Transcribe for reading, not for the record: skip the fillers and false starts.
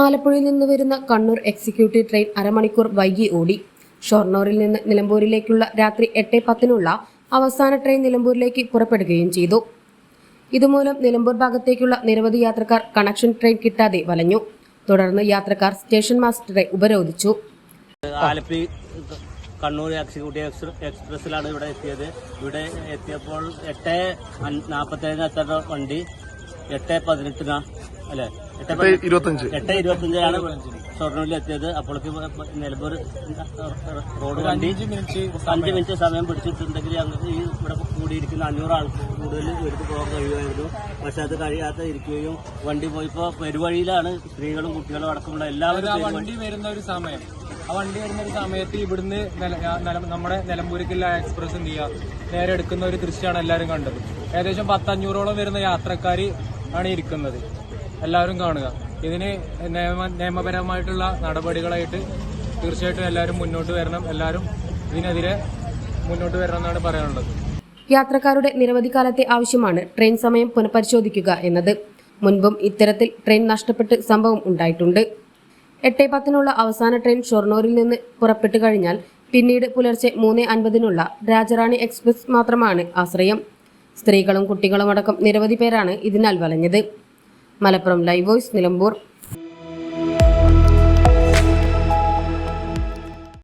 ആലപ്പുഴയിൽ നിന്ന് വരുന്ന കണ്ണൂർ എക്സിക്യൂട്ടീവ് ട്രെയിൻ അരമണിക്കൂർ വൈകി ഓടി. ഷൊർണൂരിൽ നിന്ന് നിലമ്പൂരിലേക്കുള്ള രാത്രി 8:10 അവസാന ട്രെയിൻ നിലമ്പൂരിലേക്ക് പുറപ്പെടുകയും ചെയ്തു. ഇതുമൂലം നിലമ്പൂർ ഭാഗത്തേക്കുള്ള നിരവധി യാത്രക്കാർ കണക്ഷൻ ട്രെയിൻ കിട്ടാതെ വലഞ്ഞു. തുടർന്ന് യാത്രക്കാർ സ്റ്റേഷൻ മാസ്റ്ററെ ഉപരോധിച്ചു. ആലപ്പി കണ്ണൂർ എക്സിക്യൂട്ടീവ് എക്സ്പ്രസിലാണ് ഇവിടെ എത്തിയത്. ഇവിടെ എത്തിയപ്പോൾ 8:47 എത്തേണ്ട വണ്ടി 8:18 അല്ലെ 8:25 ഷൊർണൂരിൽ എത്തിയത്. അപ്പോഴേക്ക് നിലമ്പൂർ റോഡ് വണ്ടി 5 മിനിറ്റ് സമയം പിടിച്ചിട്ടുണ്ടെങ്കിൽ ഈ ഇവിടെ കൂടിയിരിക്കുന്ന 500 ആൾക്ക് കൂടുതൽ എടുത്ത് പോകാൻ കഴിയുമായിരുന്നു. പക്ഷെ അത് കഴിയാതെ ഇരിക്കുകയും വണ്ടി പോയിപ്പോൾ പെരുവഴിയിലാണ് സ്ത്രീകളും കുട്ടികളും അടക്കമുള്ള എല്ലാവരും വണ്ടി വരുന്ന ഒരു സമയം. ആ വണ്ടി വരുന്ന ഒരു സമയത്ത് ഇവിടുന്ന് നമ്മുടെ നിലമ്പൂരിക്കുള്ള എക്സ്പ്രസ് എന്ത് ചെയ്യുക നേരെ എടുക്കുന്ന ഒരു ദൃശ്യമാണ് എല്ലാവരും കണ്ടത്. ഏകദേശം 500-ഓളം വരുന്ന യാത്രക്കാർ ആണ് ഇരിക്കുന്നത്. എല്ലാവരും കാണുക. ഇതിന് നിയമപരമായിട്ടുള്ള നടപടികളായിട്ട് തീർച്ചയായിട്ടും എല്ലാവരും മുന്നോട്ട് വരണം. എല്ലാവരും ഇതിനെതിരെ മുന്നോട്ട് വരണം എന്നാണ് പറയാനുള്ളത്. യാത്രക്കാരുടെ നിരവധി കാലത്തെ ആവശ്യമാണ് ട്രെയിൻ സമയം പുനഃപരിശോധിക്കുക എന്നത്. മുൻപും ഇത്തരത്തിൽ ട്രെയിൻ നഷ്ടപ്പെട്ട് സംഭവം ഉണ്ടായിട്ടുണ്ട്. 8:10 അവസാന ട്രെയിൻ ഷൊർണൂരിൽ നിന്ന് പുറപ്പെട്ടു കഴിഞ്ഞാൽ പിന്നീട് പുലർച്ചെ 3:50 രാജറാണി എക്സ്പ്രസ് മാത്രമാണ് ആശ്രയം. സ്ത്രീകളും കുട്ടികളുമടക്കം നിരവധി പേരാണ് ഇതിനാൽ വലഞ്ഞത്. Malappuram live voice, Nilambur.